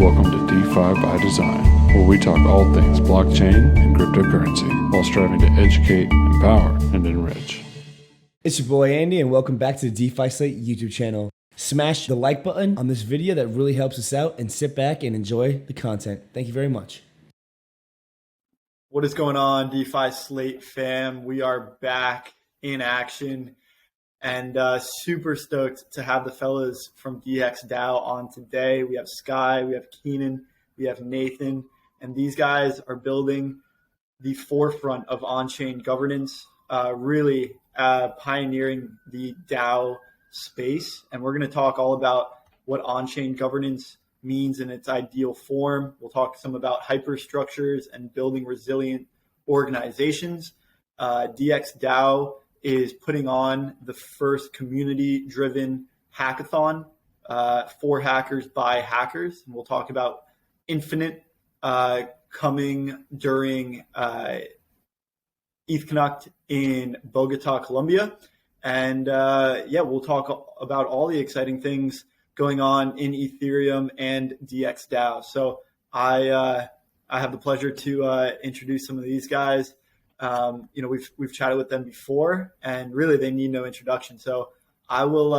Welcome to DeFi by Design, where we talk all things blockchain and cryptocurrency while striving to educate, empower, and enrich. It's your boy Andy, and welcome back to the DeFi Slate YouTube channel. Smash the like button on this video, that really helps us out, and sit back and enjoy the content. Thank you very much. What is going on, DeFi Slate fam? We are back in action and super stoked to have the fellas from dxDAO on today. We have Sky, we have Keenan, we have Nathan, and these guys are building the forefront of on-chain governance, really pioneering the DAO space. And we're going to talk all about what on-chain governance means in its ideal form. We'll talk some about hyperstructures and building resilient organizations. dxDAO is putting on the first community-driven hackathon for hackers by hackers. And we'll talk about Infinite coming during ETHConnect in Bogota, Colombia. And we'll talk about all the exciting things going on in Ethereum and dxDAO. So I have the pleasure to introduce some of these guys. We've chatted with them before, and really they need no introduction. So I will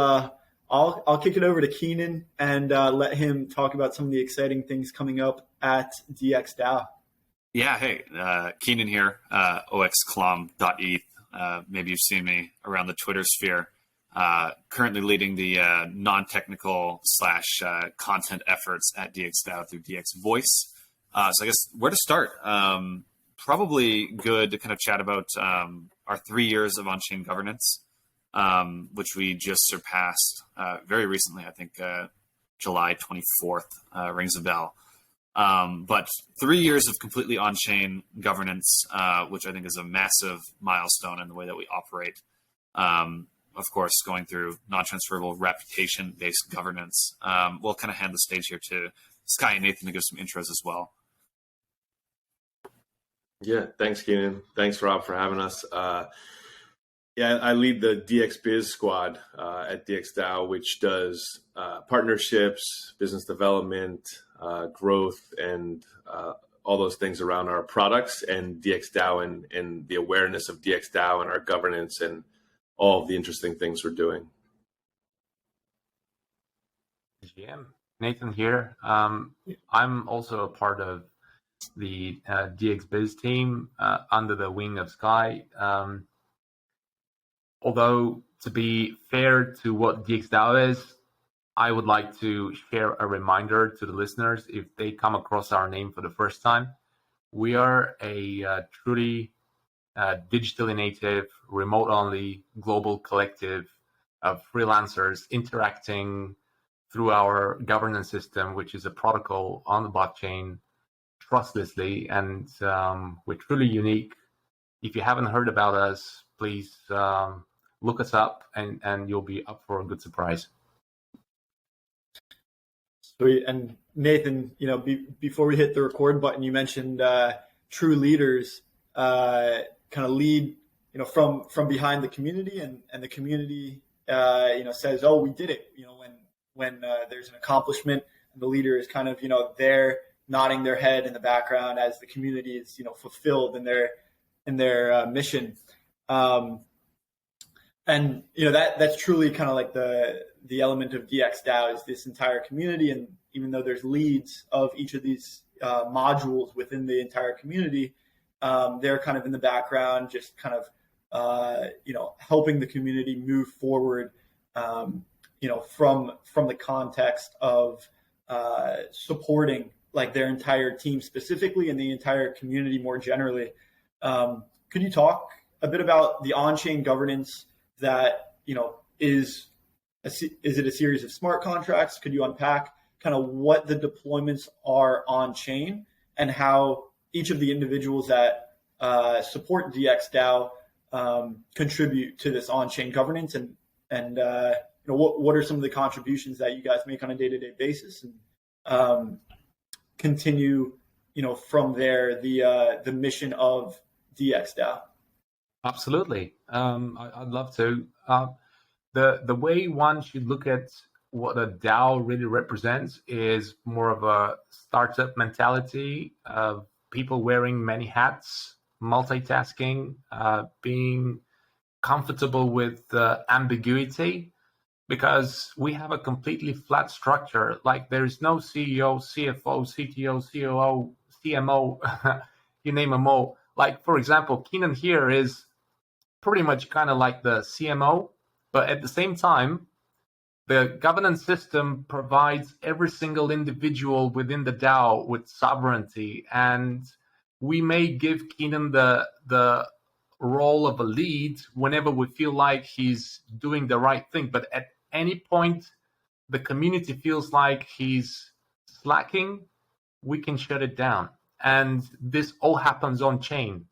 I'll kick it over to Keenan and let him talk about some of the exciting things coming up at dxDAO. Yeah, hey, Keenan here, oxclom.eth. Maybe you've seen me around the Twitter sphere. Currently leading the non-technical / content efforts at dxDAO through DX Voice. So I guess where to start? Probably good to kind of chat about our 3 years of on-chain governance, which we just surpassed very recently. I think July 24th rings a bell. But 3 years of completely on-chain governance, which I think is a massive milestone in the way that we operate. Of course, going through non-transferable reputation-based governance. We'll kind of hand the stage here to Sky and Nathan to give some intros as well. Yeah, thanks, Keenan. Thanks, Rob, for having us. I lead the DX Biz squad at dxDAO, which does partnerships, business development, growth, and all those things around our products and dxDAO and the awareness of dxDAO and our governance and all of the interesting things we're doing. GM, Nathan here. I'm also a part of the DX Biz team under the wing of Sky. Although, to be fair to what dxDAO is, I would like to share a reminder to the listeners if they come across our name for the first time. We are a truly digitally native, remote-only, global collective of freelancers interacting through our governance system, which is a protocol on the blockchain, trustlessly, and we're truly unique. If you haven't heard about us, please look us up, and you'll be up for a good surprise. Sweet. And Nathan, before we hit the record button, you mentioned true leaders kind of lead, from behind the community, and the community, says, "Oh, we did it." When there's an accomplishment, and the leader is kind of, there nodding their head in the background as the community is, fulfilled in their mission. And that's truly kind of like the element of dxDAO is this entire community. And even though there's leads of each of these modules within the entire community, they're kind of in the background, just kind of helping the community move forward. From the context of supporting like their entire team specifically and the entire community more generally. Could you talk a bit about the on-chain governance that, is it a series of smart contracts? Could you unpack kind of what the deployments are on-chain and how each of the individuals that support dxDAO contribute to this on-chain governance and what are some of the contributions that you guys make on a day-to-day basis, and continue, from there the mission of dxDAO? Absolutely. I'd love to. The way one should look at what a DAO really represents is more of a startup mentality of people wearing many hats, multitasking, being comfortable with ambiguity, because we have a completely flat structure. Like there's no CEO, CFO, CTO, COO, CMO, you name them all. Like, for example, Keenan here is pretty much kind of like the CMO, but at the same time, the governance system provides every single individual within the DAO with sovereignty, and we may give Keenan the role of a lead whenever we feel like he's doing the right thing. But at any point the community feels like he's slacking, we can shut it down. And this all happens on chain.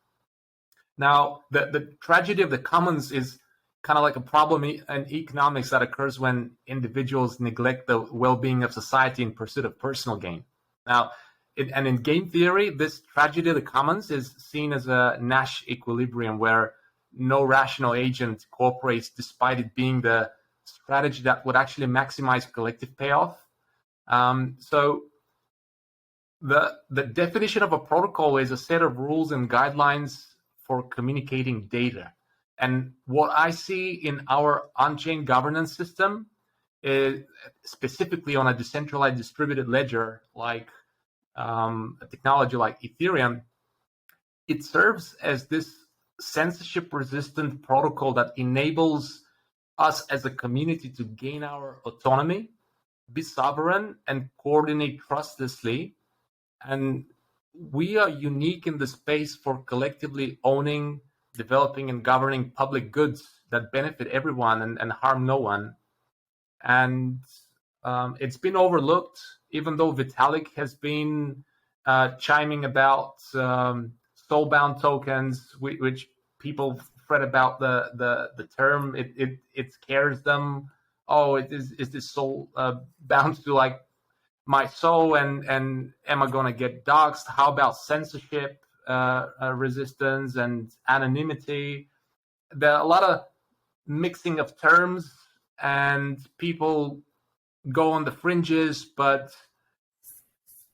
Now, the tragedy of the commons is kind of like a problem in economics that occurs when individuals neglect the well-being of society in pursuit of personal gain. Now, and in game theory, this tragedy of the commons is seen as a Nash Equilibrium, where no rational agent cooperates despite it being the strategy that would actually maximize collective payoff. So the definition of a protocol is a set of rules and guidelines for communicating data. And what I see in our on-chain governance system is, specifically on a decentralized distributed ledger like a technology like Ethereum, it serves as this censorship-resistant protocol that enables us as a community to gain our autonomy, be sovereign, and coordinate trustlessly. And we are unique in the space for collectively owning, developing, and governing public goods that benefit everyone and harm no one. And it's been overlooked, even though Vitalik has been chiming about soulbound tokens, which people fret about the term. It scares them. Oh, is this soul bound to like my soul, and am I going to get doxxed? How about censorship resistance and anonymity? There are a lot of mixing of terms, and people go on the fringes, but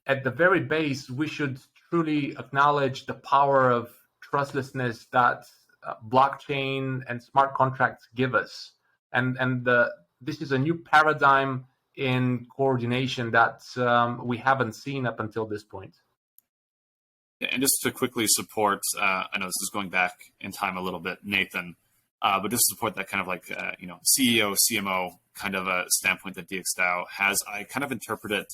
at the very base, we should truly acknowledge the power of trustlessness that blockchain and smart contracts give us. And this is a new paradigm in coordination that we haven't seen up until this point. And just to quickly support, I know this is going back in time a little bit, Nathan, but just to support that kind of like, CEO, CMO kind of a standpoint that dxDAO has, I kind of interpret it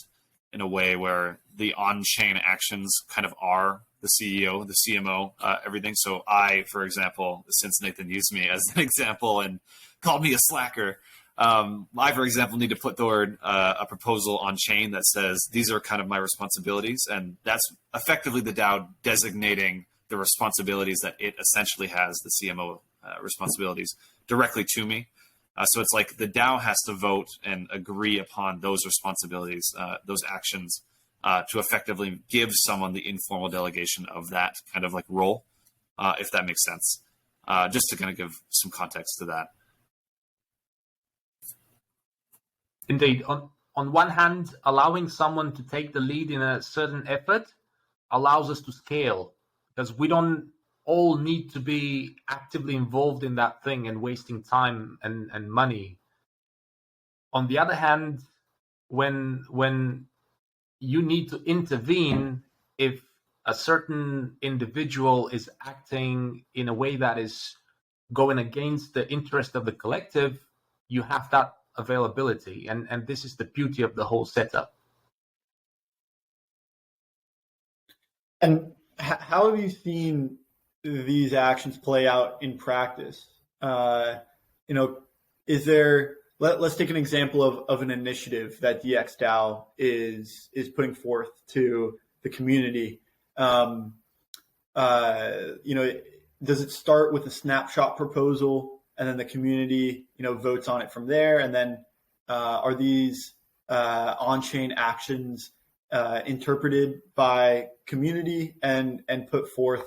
in a way where the on-chain actions kind of are the CEO, the CMO, everything. So I, for example, since Nathan used me as an example and called me a slacker, I, for example, need to put forward a proposal on chain that says these are kind of my responsibilities, and that's effectively the DAO designating the responsibilities that it essentially has, the CMO responsibilities, directly to me. So it's like the DAO has to vote and agree upon those responsibilities, those actions, to effectively give someone the informal delegation of that kind of like role, if that makes sense. Just to kind of give some context to that. Indeed. On one hand, allowing someone to take the lead in a certain effort allows us to scale, because we don't all need to be actively involved in that thing and wasting time and money. On the other hand, when you need to intervene if a certain individual is acting in a way that is going against the interest of the collective, you have that availability, and this is the beauty of the whole setup. And how have you seen these actions play out in practice? Is there? Let's take an example of an initiative that dxDAO is putting forth to the community. Does it start with a snapshot proposal, and then the community, votes on it from there? And then are these on-chain actions interpreted by community and put forth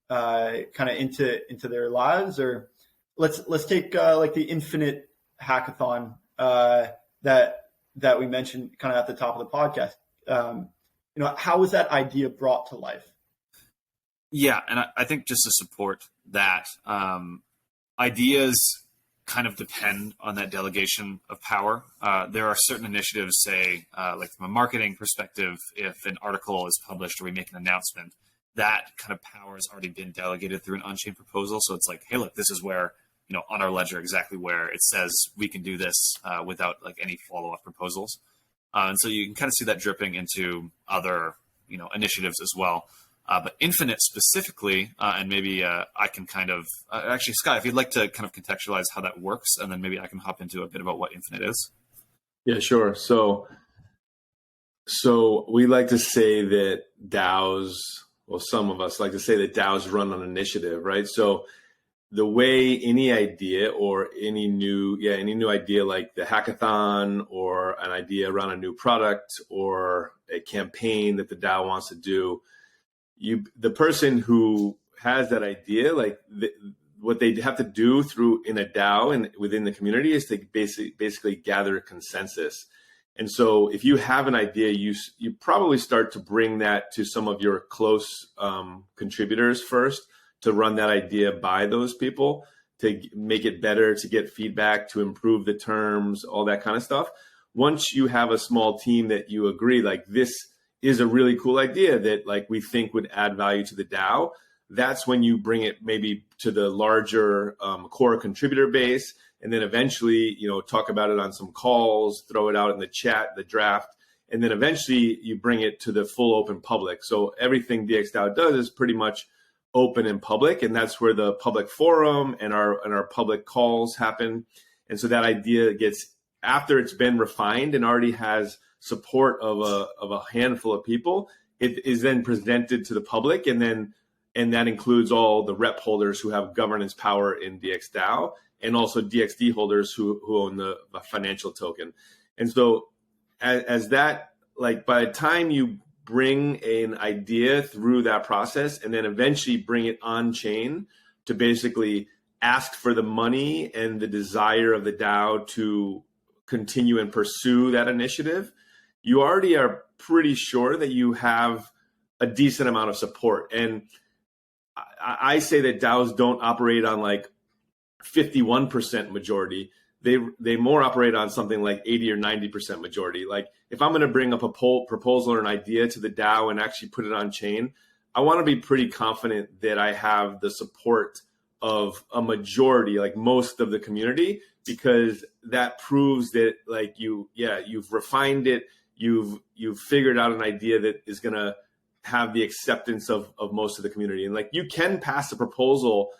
kind of into their lives? Or let's take like the infinite hackathon that that we mentioned kind of at the top of the podcast. How was that idea brought to life? Yeah, and I think just to support that, ideas kind of depend on that delegation of power. There are certain initiatives, say, like from a marketing perspective, if an article is published or we make an announcement, that kind of power has already been delegated through an on-chain proposal. So it's like, hey, look, this is where, on our ledger, exactly where it says we can do this without like any follow-up proposals. And so you can kind of see that dripping into other, initiatives as well. But Infinite specifically, and maybe I can kind of, actually, Sky, if you'd like to kind of contextualize how that works, and then maybe I can hop into a bit about what Infinite is. Yeah, sure. So we like to say that DAOs, well, some of us like to say that DAOs run on initiative, right? So the way any idea or any new idea like the hackathon or an idea around a new product or a campaign that the DAO wants to do, the person who has that idea, what they have to do in a DAO and within the community is to basically gather a consensus. And so if you have an idea, you probably start to bring that to some of your close contributors first, to run that idea by those people, to make it better, to get feedback, to improve the terms, all that kind of stuff. Once you have a small team that you agree, like this is a really cool idea that like we think would add value to the DAO, that's when you bring it maybe to the larger core contributor base, and then eventually, talk about it on some calls, throw it out in the chat, the draft, and then eventually you bring it to the full open public. So everything dxDAO does is pretty much open and public, and that's where the public forum and our public calls happen. And so that idea gets, after it's been refined and already has support of a handful of people, it is then presented to the public, and that includes all the rep holders who have governance power in dxDAO, and also DXD holders who own the financial token. And so as that, like by the time you bring an idea through that process and then eventually bring it on chain to basically ask for the money and the desire of the DAO to continue and pursue that initiative, you already are pretty sure that you have a decent amount of support. And I say that DAOs don't operate on like 51% majority. They more operate on something like 80 or 90% majority. Like if I'm going to bring up a proposal or an idea to the DAO and actually put it on chain, I want to be pretty confident that I have the support of a majority, like most of the community, because that proves that like you've refined it, you've figured out an idea that is going to have the acceptance of most of the community. And like you can pass a proposal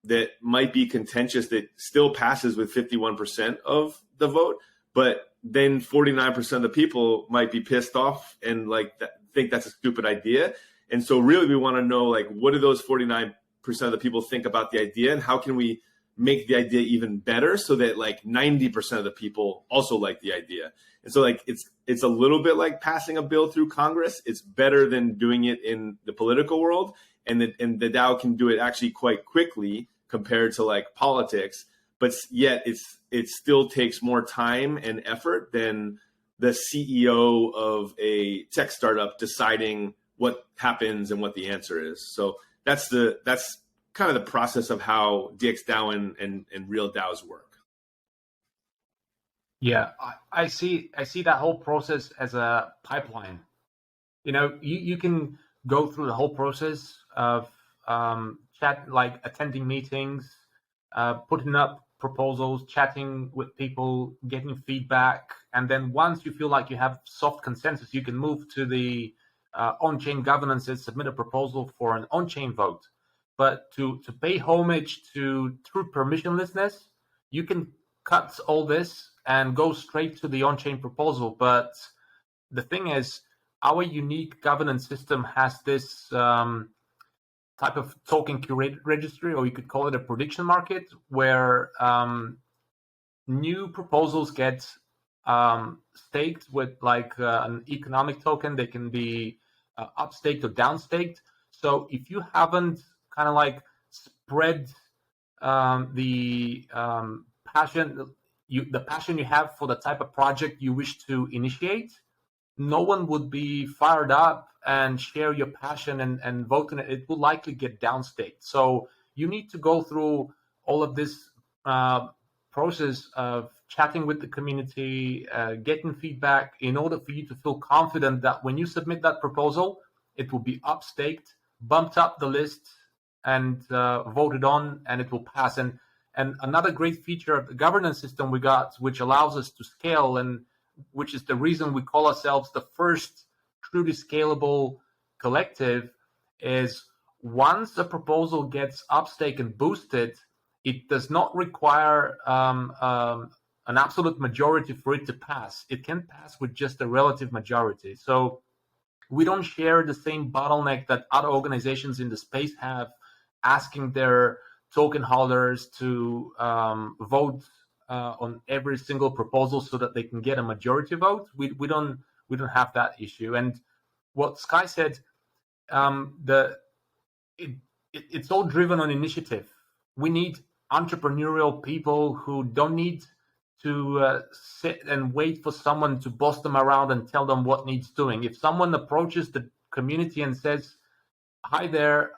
that might be contentious that still passes with 51% of the vote, but then 49% of the people might be pissed off and like think that's a stupid idea. And so really we want to know like what do those 49% of the people think about the idea, and how can we make the idea even better so that like 90% of the people also like the idea. And so like it's a little bit like passing a bill through Congress. It's better than doing it in the political world, and the DAO can do it actually quite quickly compared to like politics, but yet it still takes more time and effort than the CEO of a tech startup deciding what happens and what the answer is. So that's kind of the process of how dxDAO and real DAOs work. Yeah, I see that whole process as a pipeline. You can go through the whole process of chat, like attending meetings, putting up proposals, chatting with people, getting feedback, and then once you feel like you have soft consensus, you can move to the on-chain governances, submit a proposal for an on-chain vote. But to pay homage to true permissionlessness, you can cut all this and go straight to the on-chain proposal. But the thing is, our unique governance system has this type of token curated registry, or you could call it a prediction market, where new proposals get staked with like an economic token. They can be upstaked or downstaked. So if you haven't kind of like spread the passion, the passion you have for the type of project you wish to initiate, no one would be fired up and share your passion and vote on it. It will likely get downstaked. So you need to go through all of this process of chatting with the community, getting feedback in order for you to feel confident that when you submit that proposal, it will be upstaked, bumped up the list, and voted on, and it will pass. And another great feature of the governance system we got, which allows us to scale, and which is the reason we call ourselves the first truly scalable collective, is once a proposal gets upstaked and boosted, it does not require an absolute majority for it to pass. It can pass with just a relative majority. So we don't share the same bottleneck that other organizations in the space have, asking their token holders to vote on every single proposal so that they can get a majority vote. We don't have that issue. And what Sky said, it's all driven on initiative. We need entrepreneurial people who don't need to sit and wait for someone to boss them around and tell them what needs doing. If someone approaches the community and says, "Hi there,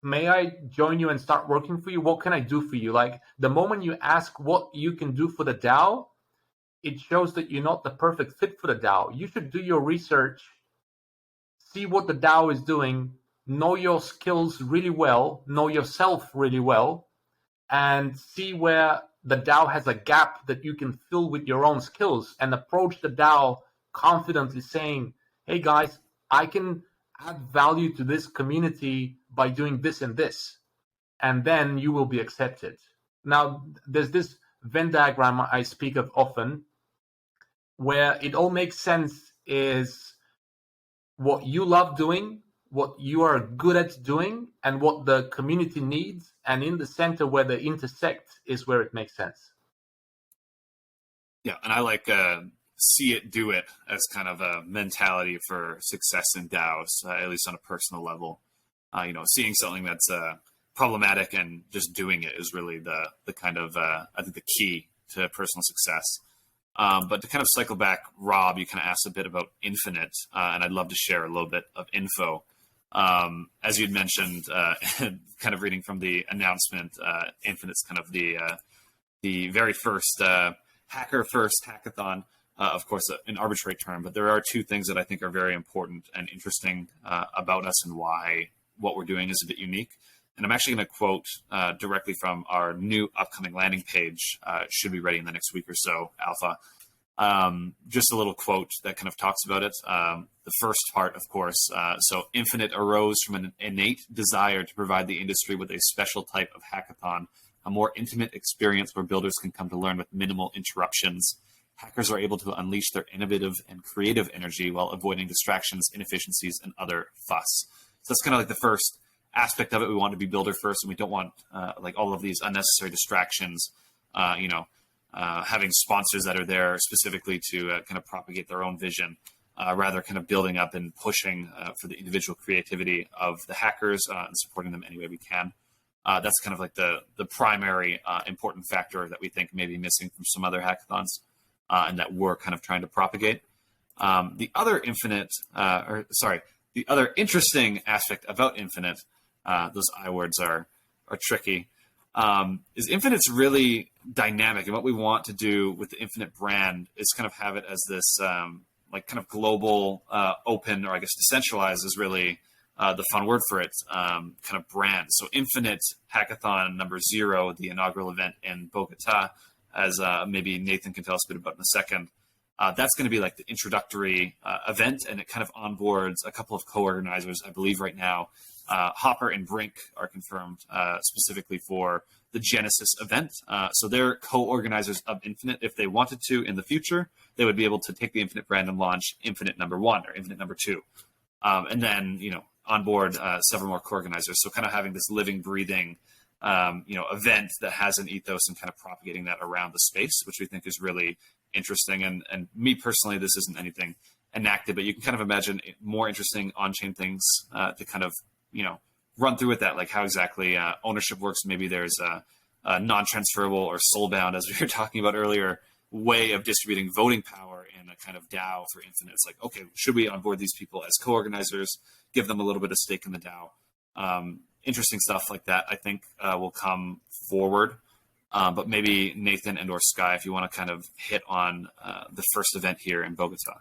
may I join you and start working for you? What can I do for you?" Like, the moment you ask what you can do for the DAO, it shows that you're not the perfect fit for the DAO. You should do your research, see what the DAO is doing, know your skills really well, know yourself really well, and see where the DAO has a gap that you can fill with your own skills, and approach the DAO confidently saying, "Hey guys, I can add value to this community by doing this and this," and then you will be accepted. Now, there's this Venn diagram I speak of often, where it all makes sense is what you love doing, what you are good at doing, and what the community needs, and in the center where they intersect is where it makes sense. Yeah, and I like see it, do it as kind of a mentality for success in DAOs, at least on a personal level. Seeing something that's problematic and just doing it is really the kind of, I think, the key to personal success. But to kind of cycle back, Rob, you kind of asked a bit about Infinite, and I'd love to share a little bit of info. As you'd mentioned, kind of reading from the announcement, Infinite's kind of the very first hacker-first hackathon. Of course, an arbitrary term, but there are two things that I think are very important and interesting about us and why what we're doing is a bit unique. And I'm actually going to quote directly from our new upcoming landing page. Should be ready in the next week or so, Alpha. Just a little quote that kind of talks about it. The first part, of course, so Infinite arose from an innate desire to provide the industry with a special type of hackathon, a more intimate experience where builders can come to learn with minimal interruptions. Hackers are able to unleash their innovative and creative energy while avoiding distractions, inefficiencies, and other fuss. So that's kind of like the first aspect of it. We want to be builder first, and we don't want like all of these unnecessary distractions, having sponsors that are there specifically to kind of propagate their own vision, rather kind of building up and pushing for the individual creativity of the hackers and supporting them any way we can. That's kind of like the primary important factor that we think may be missing from some other hackathons, and that we're kind of trying to propagate. The other interesting aspect about Infinite, those I words are tricky, is Infinite's really dynamic. And what we want to do with the Infinite brand is kind of have it as this like kind of global, open, or I guess decentralized is really the fun word for it, kind of brand. So Infinite Hackathon number 0, the inaugural event in Bogota, as maybe Nathan can tell us a bit about in a second. That's going to be like the introductory event, and it kind of onboards a couple of co-organizers, I believe right now. Hopper and Brink are confirmed specifically for the Genesis event. So they're co-organizers of Infinite. If they wanted to in the future, they would be able to take the Infinite brand and launch Infinite number 1 or Infinite number 2. And then, onboard several more co-organizers. So kind of having this living, breathing, event that has an ethos and kind of propagating that around the space, which we think is really interesting. And me personally, this isn't anything enacted, but you can kind of imagine more interesting on-chain things to kind of, run through with that, like how exactly ownership works. Maybe there's non-transferable or soul-bound, as we were talking about earlier, way of distributing voting power in a kind of DAO for Infinite. It's like, okay, should we onboard these people as co-organizers, give them a little bit of stake in the DAO? Interesting stuff like that, I think, will come forward. But maybe Nathan and or Sky, if you want to kind of hit on the first event here in Bogota.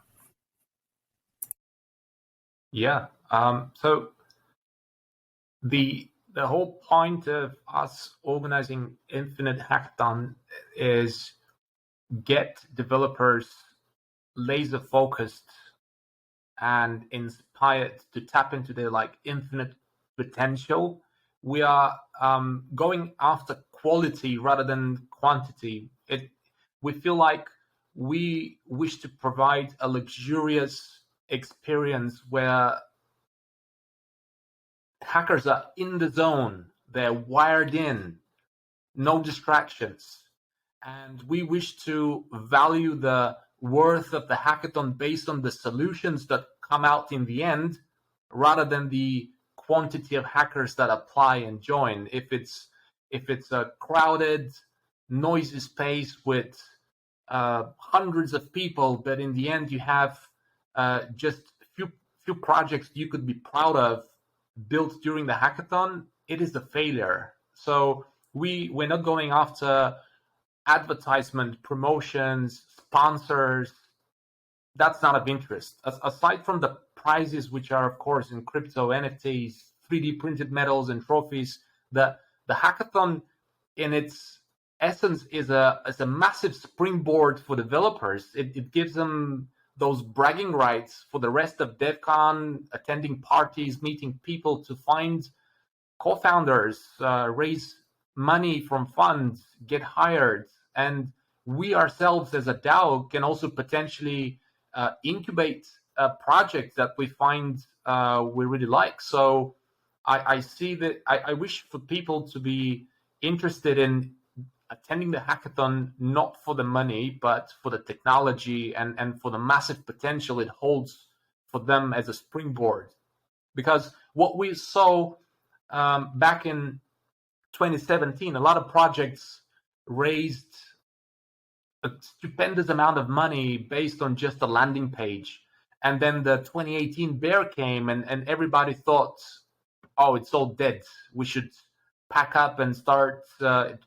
Yeah. So the whole point of us organizing Infinite Hackathon is get developers laser focused and inspired to tap into their infinite potential. We are going after quality rather than quantity. We feel like we wish to provide a luxurious experience where hackers are in the zone, they're wired in, no distractions. And we wish to value the worth of the hackathon based on the solutions that come out in the end, rather than the quantity of hackers that apply and join. If it's a crowded, noisy space with hundreds of people, but in the end you have just few projects you could be proud of built during the hackathon, it is a failure. So we're not going after advertisement, promotions, sponsors. That's not of interest. Aside from the prizes, which are of course in crypto, NFTs, 3D printed medals and trophies, the hackathon in its essence is a massive springboard for developers. It gives them those bragging rights for the rest of DevCon, attending parties, meeting people, to find co-founders, raise money from funds, get hired. And we ourselves as a DAO can also potentially incubate a project that we find we really like. So I see that I wish for people to be interested in attending the hackathon, not for the money, but for the technology and for the massive potential it holds for them as a springboard. Because what we saw back in 2017, a lot of projects raised a stupendous amount of money based on just a landing page. And then the 2018 bear came and everybody thought, oh, it's all dead. We should pack up and start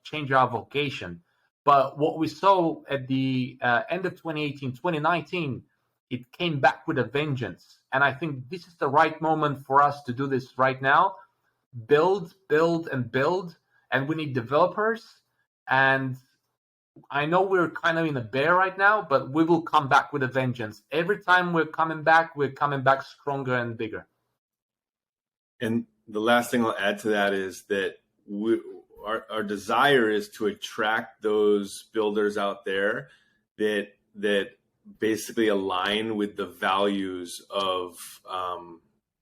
change our vocation. But what we saw at the end of 2018, 2019, it came back with a vengeance. And I think this is the right moment for us to do this right now. Build, and build. And we need developers. And I know we're kind of in a bear right now, but we will come back with a vengeance. Every time we're coming back stronger and bigger. And the last thing I'll add to that is that our desire is to attract those builders out there that basically align with the values of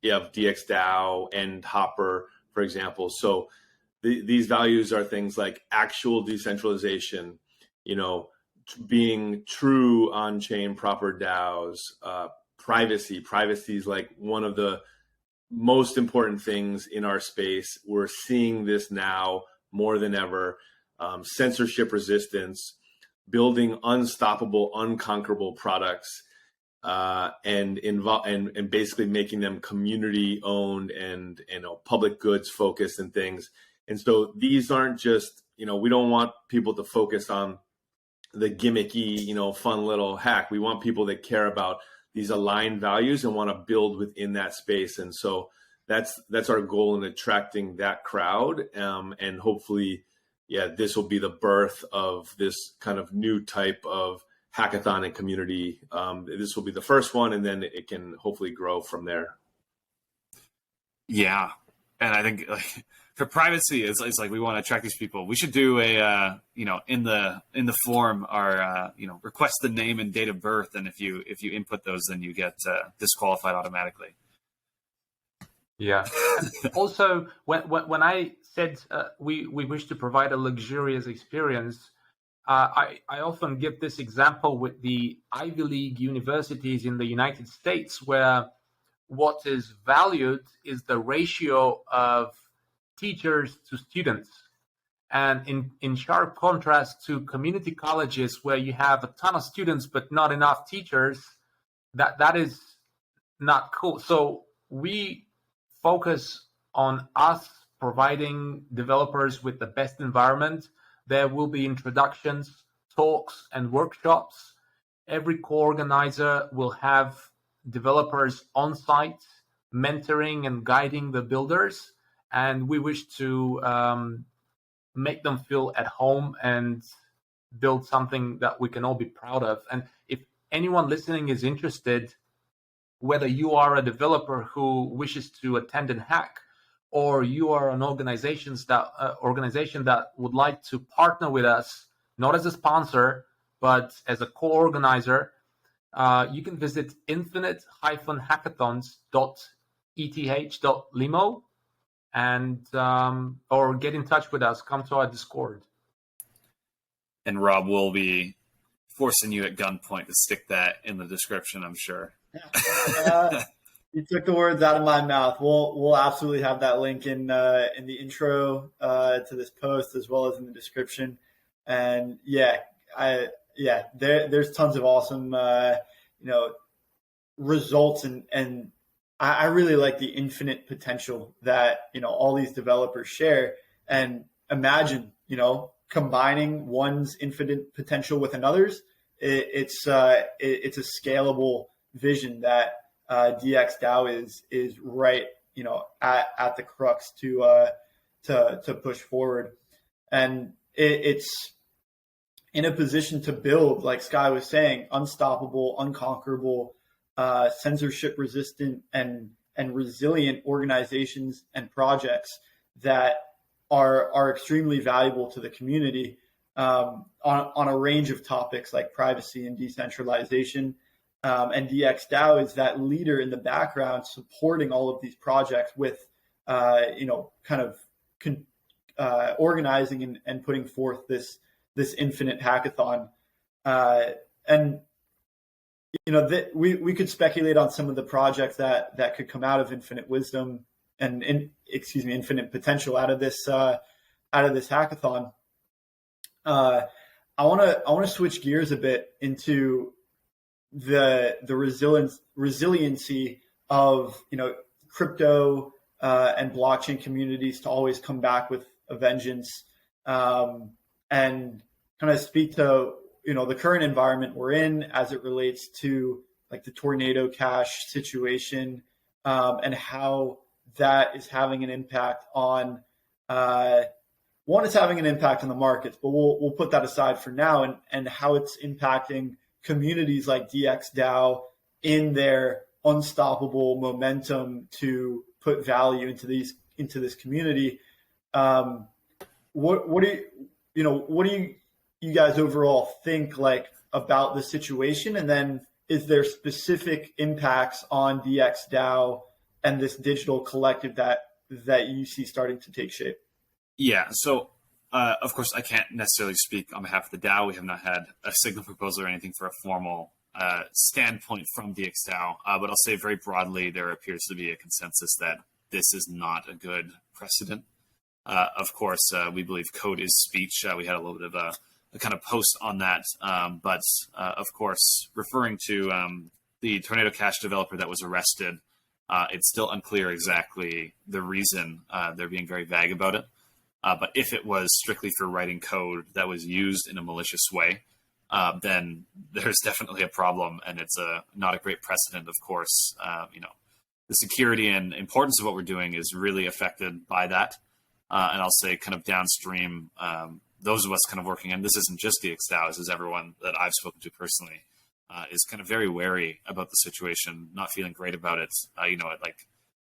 dxDAO and Hopper, for example. So these values are things like actual decentralization, being true on-chain proper DAOs, privacy. Privacy is like one of the most important things in our space. We're seeing this now more than ever. Censorship resistance, building unstoppable, unconquerable products, and basically making them community owned and public goods focused and things. And so these aren't just, we don't want people to focus on the gimmicky, fun little hack. We want people that care about these aligned values and want to build within that space. And so that's our goal in attracting that crowd. And hopefully, this will be the birth of this kind of new type of hackathon and community. This will be the first one, and then it can hopefully grow from there. Yeah. And I think for privacy, it's like we want to attract these people. We should do a in the form our request the name and date of birth, and if you input those, then you get disqualified automatically. Yeah. Also, when I said we wish to provide a luxurious experience, I often give this example with the Ivy League universities in the United States, where what is valued is the ratio of teachers to students. And in sharp contrast to community colleges where you have a ton of students but not enough teachers, that is not cool. So we focus on us providing developers with the best environment. There will be introductions, talks, and workshops. Every co-organizer will have developers on site mentoring and guiding the builders, and we wish to make them feel at home and build something that we can all be proud of. And if anyone listening is interested, whether you are a developer who wishes to attend and hack, or you are an organization that would like to partner with us, not as a sponsor, but as a co-organizer, you can visit infinite-hackathons.eth.limo and or get in touch with us. Come to our Discord. And Rob will be forcing you at gunpoint to stick that in the description, I'm sure. You took the words out of my mouth. We'll absolutely have that link in the intro to this post, as well as in the description. And there's tons of awesome results, and I really like the infinite potential that all these developers share. And imagine combining one's infinite potential with another's. It's a scalable vision that dxDAO is right at the crux to push forward, and it's in a position to build, like Sky was saying, unstoppable, unconquerable, censorship resistant and resilient organizations and projects that are extremely valuable to the community on a range of topics like privacy and decentralization. And dxDAO is that leader in the background supporting all of these projects with, organizing and putting forth this infinite hackathon. We could speculate on some of the projects that could come out of infinite wisdom and infinite potential out of this hackathon. I want to switch gears a bit into the resiliency of crypto and blockchain communities to always come back with a vengeance, and kind of speak to the current environment we're in as it relates to like the Tornado Cash situation, and how that is having an impact on it's having an impact on the markets, but we'll put that aside for now, and how it's impacting communities like dxDAO in their unstoppable momentum to put value into this community. What do you guys overall think about the situation, and then is there specific impacts on dxDAO and this digital collective that you see starting to take shape? Yeah, so of course I can't necessarily speak on behalf of the DAO. We have not had a signal proposal or anything for a formal standpoint from dxDAO, but I'll say very broadly there appears to be a consensus that this is not a good precedent. Of course, we believe code is speech. We had a little bit of a kind of post on that, but of course, referring to the Tornado Cash developer that was arrested, it's still unclear exactly the reason. They're being very vague about it. But if it was strictly for writing code that was used in a malicious way, then there's definitely a problem, and it's not a great precedent. Of course, the security and importance of what we're doing is really affected by that. And I'll say kind of downstream, those of us kind of working, and this isn't just dxDAO, this is everyone that I've spoken to personally, is kind of very wary about the situation, not feeling great about it.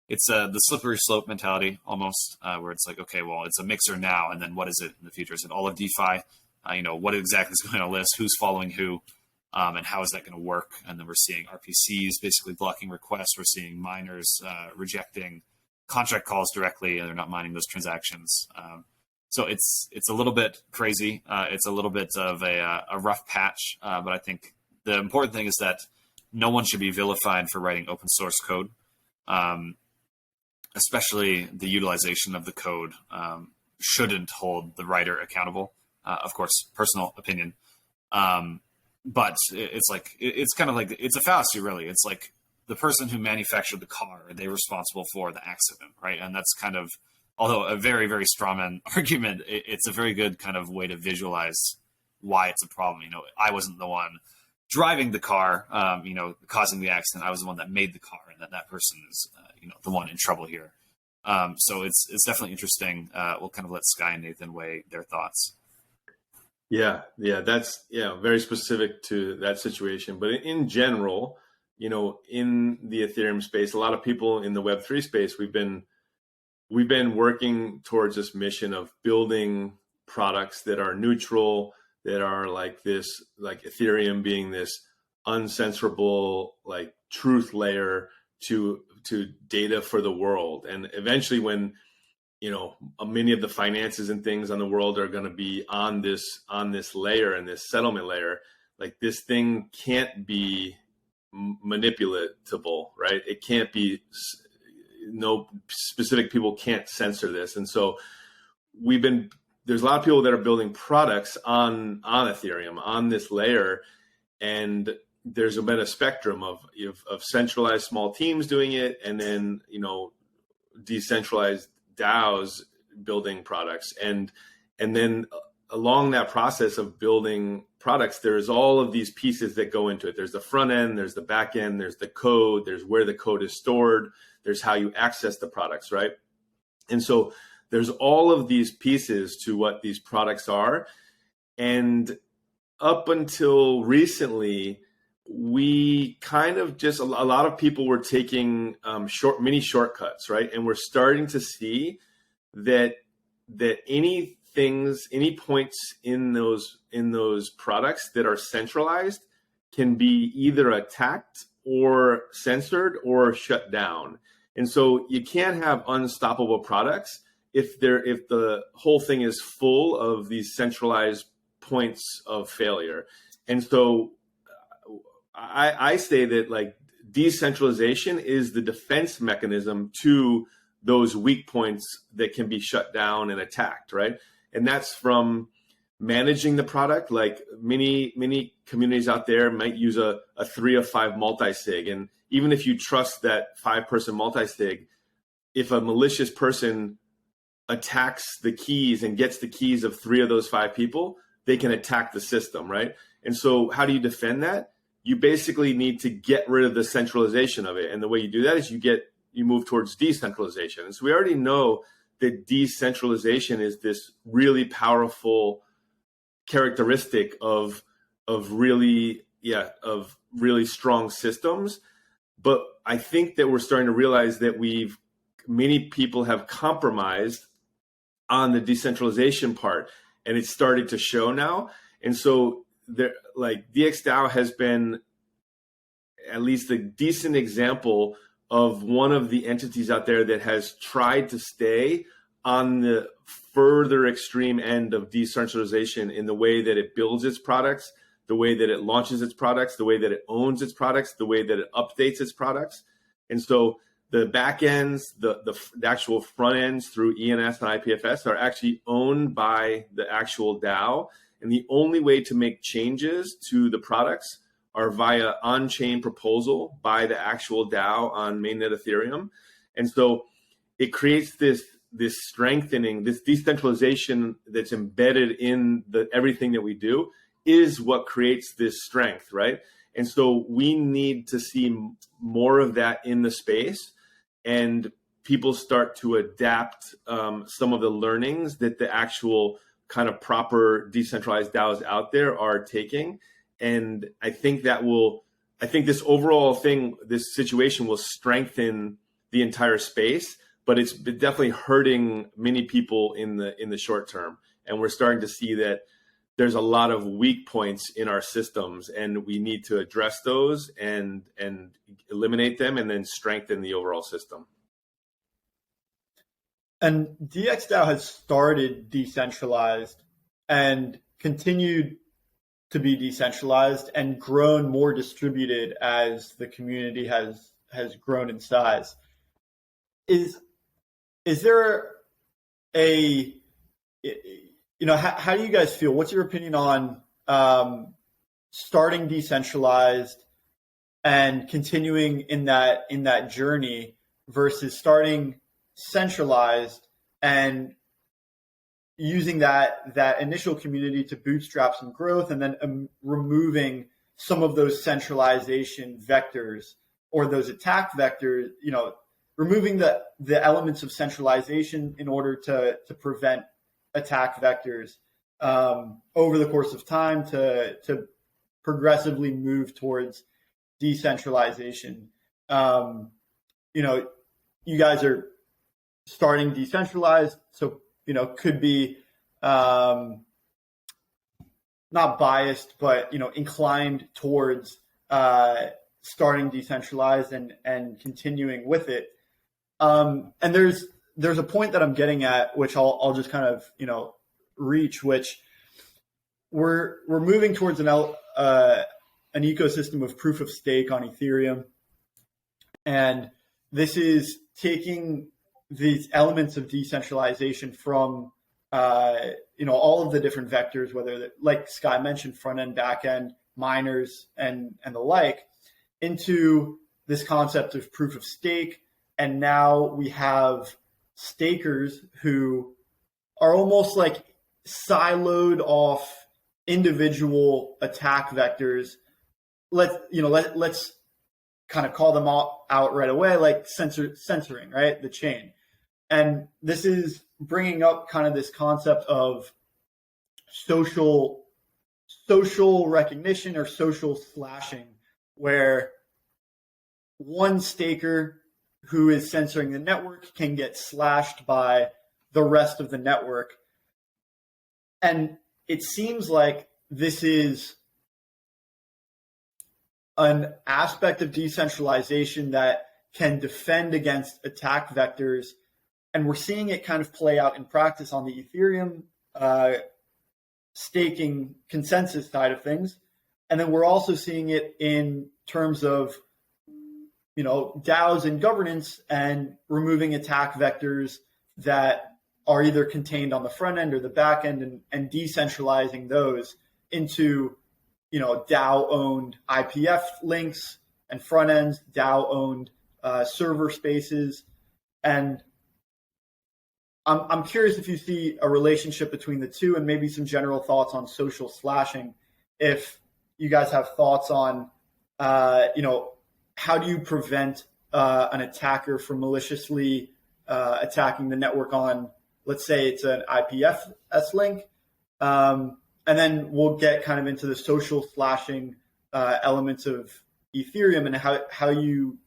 It's the slippery slope mentality almost, where it's like, okay, well, it's a mixer now, and then what is it in the future? Is it all of DeFi? What exactly is going on a list? Who's following who? And how is that going to work? And then we're seeing RPCs basically blocking requests. We're seeing miners rejecting contract calls directly, and they're not mining those transactions. So it's a little bit crazy. It's a little bit of a rough patch, but I think the important thing is that no one should be vilified for writing open source code. Especially the utilization of the code shouldn't hold the writer accountable. Of course, personal opinion. But it's kind of like, it's a fallacy, really. It's like the person who manufactured the car, are they responsible for the accident, right? And that's kind of, although a very, very strawman argument, it's a very good kind of way to visualize why it's a problem. I wasn't the one driving the car, causing the accident. I was the one that made the car, and that person is, the one in trouble here. So it's definitely interesting. We'll kind of let Sky and Nathan weigh their thoughts. Yeah, that's very specific to that situation. But in general, in the Ethereum space, a lot of people in the Web3 space, we've been working towards this mission of building products that are neutral, that are like this, like Ethereum being this uncensorable, like truth layer to data for the world. And eventually when, many of the finances and things on the world are going to be on this layer and this settlement layer, like this thing can't be manipulatable, right? It can't be, no specific people can't censor this. And so there's a lot of people that are building products on Ethereum, on this layer. And there's been a spectrum of centralized small teams doing it, and then, decentralized DAOs building products. And then along that process of building products, there's all of these pieces that go into it. There's the front end, there's the back end, there's the code, there's where the code is stored, there's how you access the products, right? And so there's all of these pieces to what these products are. And up until recently, we kind of just, a lot of people were taking mini shortcuts, right? And we're starting to see that any points in those products that are centralized can be either attacked or censored or shut down. And so you can't have unstoppable products if the whole thing is full of these centralized points of failure. And so I say that like decentralization is the defense mechanism to those weak points that can be shut down and attacked, right? And that's from managing the product. Like many communities out there might use a 3 of 5 multi-sig. And even if you trust that 5-person multi-sig, if a malicious person attacks the keys and gets the keys of 3 of those 5 people, they can attack the system, right? And so how do you defend that? You basically need to get rid of the centralization of it. And the way you do that is you move towards decentralization. And so we already know that decentralization is this really powerful characteristic of really strong systems. But I think that we're starting to realize that many people have compromised on the decentralization part, and it's starting to show now. And so dxDAO has been at least a decent example of one of the entities out there that has tried to stay on the further extreme end of decentralization in the way that it builds its products, the way that it launches its products, the way that it owns its products, the way that it updates its products. And so the back ends, the actual front ends through ENS and IPFS are actually owned by the actual DAO. And the only way to make changes to the products are via on-chain proposal by the actual DAO on mainnet Ethereum. And so it creates this strengthening, this decentralization that's embedded in everything that we do is what creates this strength, right? And so we need to see more of that in the space, and people start to adapt some of the learnings that the actual kind of proper decentralized DAOs out there are taking. And I think this overall thing, this situation will strengthen the entire space, but it's definitely hurting many people in the short term. And we're starting to see that there's a lot of weak points in our systems, and we need to address those and eliminate them and then strengthen the overall system. And dxDAO has started decentralized and continued to be decentralized and grown more distributed as the community has grown in size. Is there a how do you guys feel? What's your opinion on starting decentralized and continuing in that journey versus starting centralized and using that initial community to bootstrap some growth, and then removing some of those centralization vectors or those attack vectors, removing the elements of centralization in order to prevent attack vectors over the course of time to progressively move towards decentralization. You guys are starting decentralized, so could be not biased, but inclined towards starting decentralized and continuing with it. And there's a point that I'm getting at, which I'll just kind of reach, which we're moving towards an ecosystem of proof of stake on Ethereum, and this is taking these elements of decentralization from all of the different vectors, whether like Sky mentioned, front end, back end, miners, and the like, into this concept of proof of stake. And now we have stakers who are almost like siloed off individual attack vectors. Let's kind of call them out right away, like censoring, right, the chain. And this is bringing up kind of this concept of social recognition or social slashing, where one staker who is censoring the network can get slashed by the rest of the network. And it seems like this is an aspect of decentralization that can defend against attack vectors. And we're seeing it kind of play out in practice on the Ethereum staking consensus side of things. And then we're also seeing it in terms of, DAOs and governance, and removing attack vectors that are either contained on the front end or the back end, and decentralizing those into, DAO-owned IPF links and front ends, DAO-owned server spaces. And I'm curious if you see a relationship between the two, and maybe some general thoughts on social slashing. If you guys have thoughts on, how do you prevent an attacker from maliciously attacking the network on, let's say it's an IPFS link, and then we'll get kind of into the social slashing elements of Ethereum and how you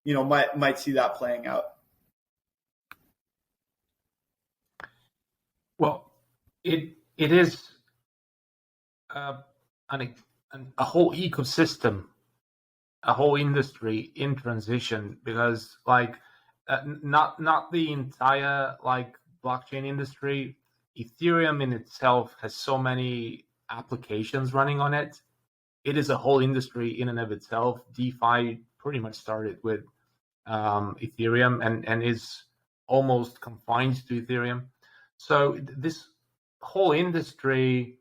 might see that playing out. Well, it is a whole ecosystem, a whole industry in transition, because not the entire blockchain industry. Ethereum in itself has so many applications running on it. It is a whole industry in and of itself. DeFi pretty much started with Ethereum and is almost confined to Ethereum. So this whole industry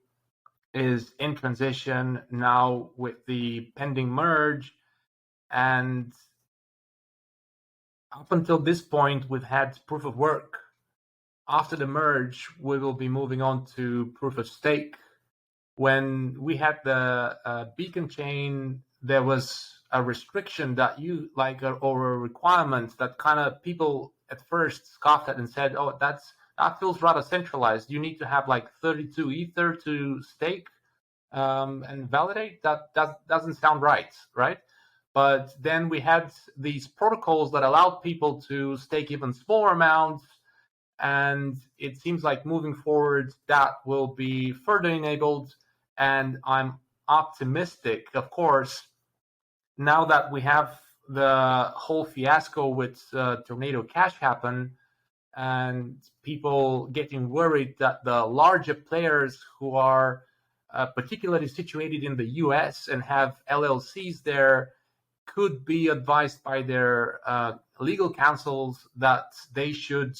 is in transition now with the pending merge. And up until this point, we've had proof of work. After the merge, we will be moving on to proof of stake. When we had the beacon chain, there was a restriction that or a requirement that kind of people at first scoffed at and said, "Oh, that feels rather centralized. You need to have 32 Ether to stake and validate. That doesn't sound right?" But then we had these protocols that allowed people to stake even smaller amounts. And it seems like moving forward, that will be further enabled. And I'm optimistic, of course, now that we have the whole fiasco with Tornado Cash happen, and people getting worried that the larger players who are particularly situated in the US and have LLCs there could be advised by their legal counsels that they should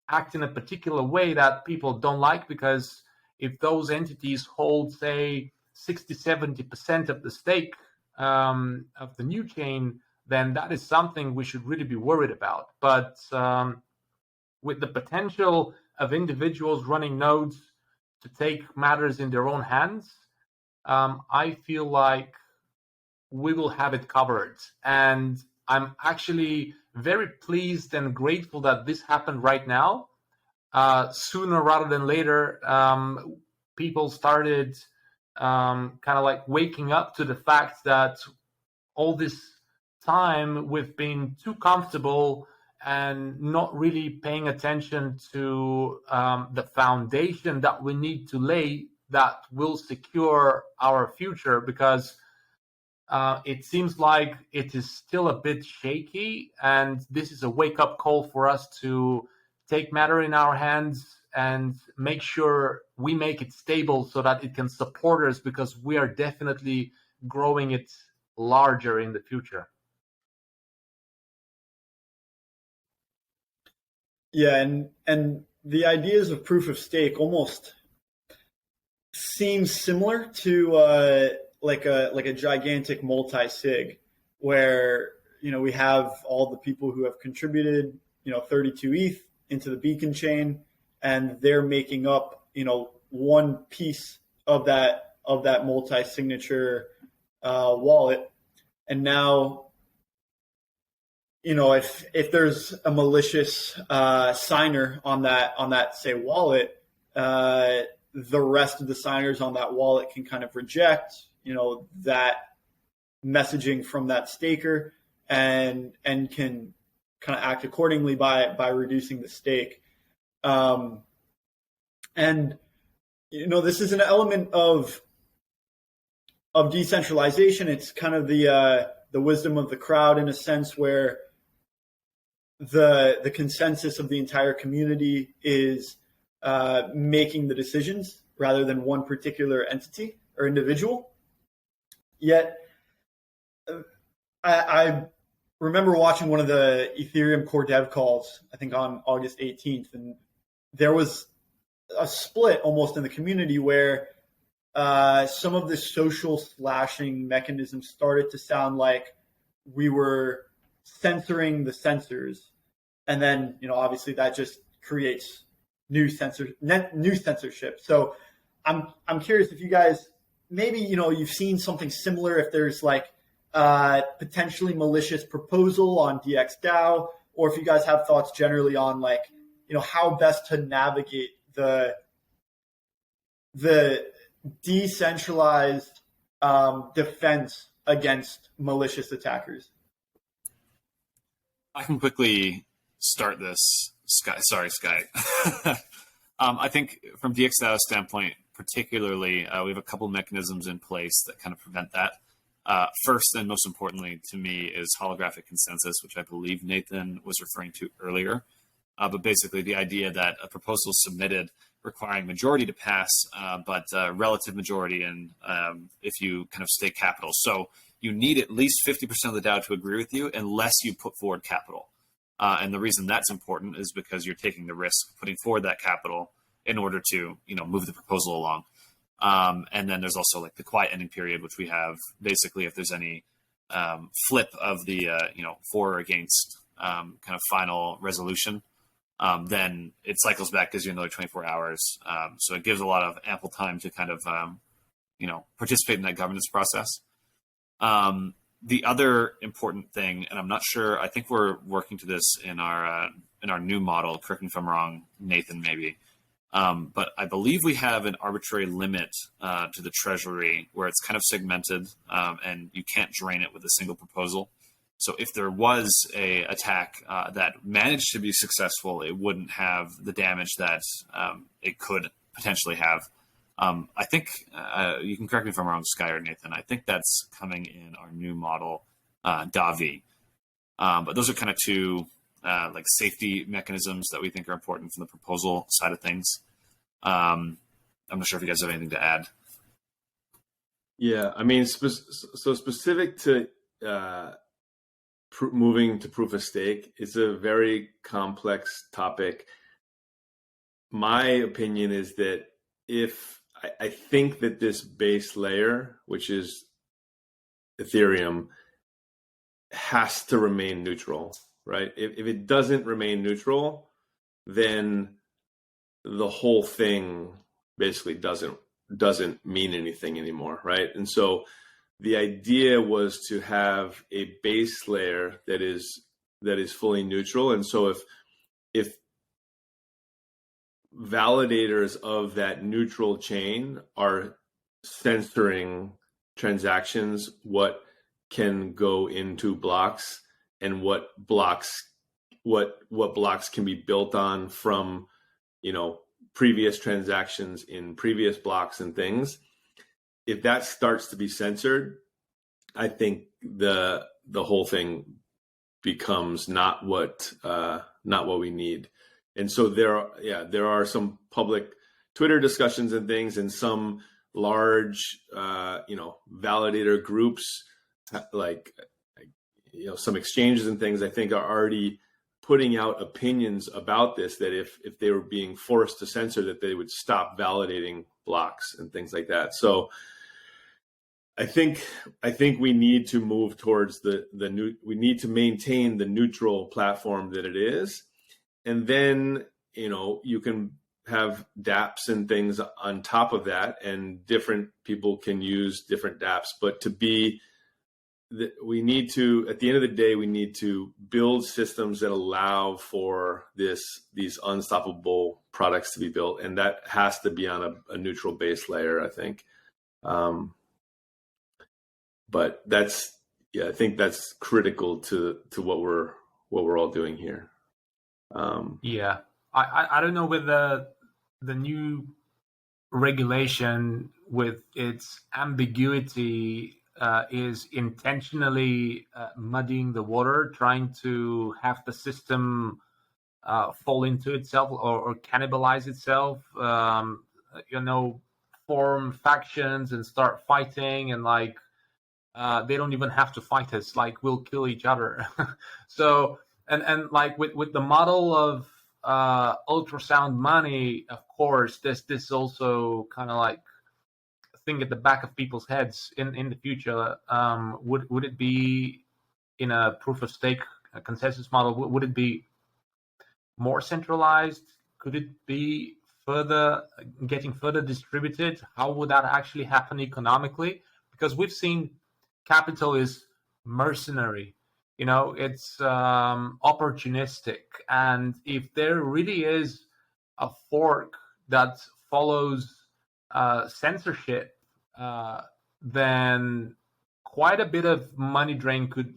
act in a particular way that people don't like, because if those entities hold, say, 60-70% of the stake of the new chain, then that is something we should really be worried about. But with the potential of individuals running nodes to take matters in their own hands, I feel like we will have it covered. And I'm actually very pleased and grateful that this happened right now. Sooner rather than later, people started kind of like waking up to the fact that all this time we've been too comfortable and not really paying attention to the foundation that we need to lay that will secure our future, because it seems like it is still a bit shaky, and this is a wake-up call for us to take matter in our hands and make sure we make it stable so that it can support us, because we are definitely growing it larger in the future. Yeah, and the ideas of proof of stake almost seem similar to like a gigantic multi-sig, where we have all the people who have contributed 32 ETH into the beacon chain, and they're making up one piece of that multi-signature wallet. And now if there's a malicious signer on that say wallet, the rest of the signers on that wallet can kind of reject that messaging from that staker and can kind of act accordingly by reducing the stake. And this is an element of decentralization. It's kind of the wisdom of the crowd, in a sense, where the consensus of the entire community is making the decisions rather than one particular entity or individual. Yet, I remember watching one of the Ethereum core dev calls, I think on August 18th, and there was a split almost in the community where some of the social slashing mechanisms started to sound like we were censoring the censors, and then obviously that just creates new censorship. So I'm curious if you guys maybe you've seen something similar, if there's like potentially malicious proposal on dxDAO, or if you guys have thoughts generally on like how best to navigate the decentralized defense against malicious attackers. I can quickly start this, Sky. Sorry, Sky. I think from dxDAO's standpoint, particularly, we have a couple mechanisms in place that kind of prevent that. First and most importantly to me is holographic consensus, which I believe Nathan was referring to earlier. But basically the idea that a proposal is submitted requiring majority to pass, but relative majority and if you kind of stake capital. So you need at least 50% of the DAO to agree with you unless you put forward capital. And the reason that's important is because you're taking the risk of putting forward that capital in order to move the proposal along. And then there's also like the quiet ending period, which we have basically if there's any flip of the for or against kind of final resolution, then it cycles back, gives you another 24 hours. So it gives a lot of ample time to kind of participate in that governance process. The other important thing, and I'm not sure, I think we're working to this in our new model. Correct me if I'm wrong, Nathan, maybe. But I believe we have an arbitrary limit to the treasury where it's kind of segmented and you can't drain it with a single proposal. So if there was a attack that managed to be successful, it wouldn't have the damage that it could potentially have. I think you can correct me if I'm wrong, Sky or Nathan. I think that's coming in our new model, DAV. But those are kind of two like safety mechanisms that we think are important from the proposal side of things. I'm not sure if you guys have anything to add. Yeah, I mean, so specific to moving to proof of stake, it's a very complex topic. my opinion is that if I think that this base layer, which is Ethereum, has to remain neutral, right? If it doesn't remain neutral, then the whole thing basically doesn't mean anything anymore, right? And so the idea was to have a base layer that is fully neutral. And so if validators of that neutral chain are censoring transactions, what can go into blocks and what blocks can be built on from, previous transactions in previous blocks and things. If that starts to be censored, I think the whole thing becomes not what we need. And so there are some public Twitter discussions and things, and some large validator groups, like some exchanges and things, I think are already putting out opinions about this, that if they were being forced to censor, that they would stop validating blocks and things like that. So I think we need to move towards we need to maintain the neutral platform that it is. And then, you can have dApps and things on top of that, and different people can use different dApps. But we need to, at the end of the day, we need to build systems that allow for these unstoppable products to be built. And that has to be on a neutral base layer, I think. But I think that's critical to what we're all doing here. I don't know with the new regulation, with its ambiguity, is intentionally muddying the water, trying to have the system fall into itself or cannibalize itself, form factions and start fighting, and they don't even have to fight us, we'll kill each other. So and with the model of ultrasound money, of course, this also kind of thing at the back of people's heads in the future. Would it be in a proof of stake consensus model? Would it be more centralized? Could it be getting further distributed? How would that actually happen economically? Because we've seen capital is mercenary. It's opportunistic. And if there really is a fork that follows censorship, then quite a bit of money drain could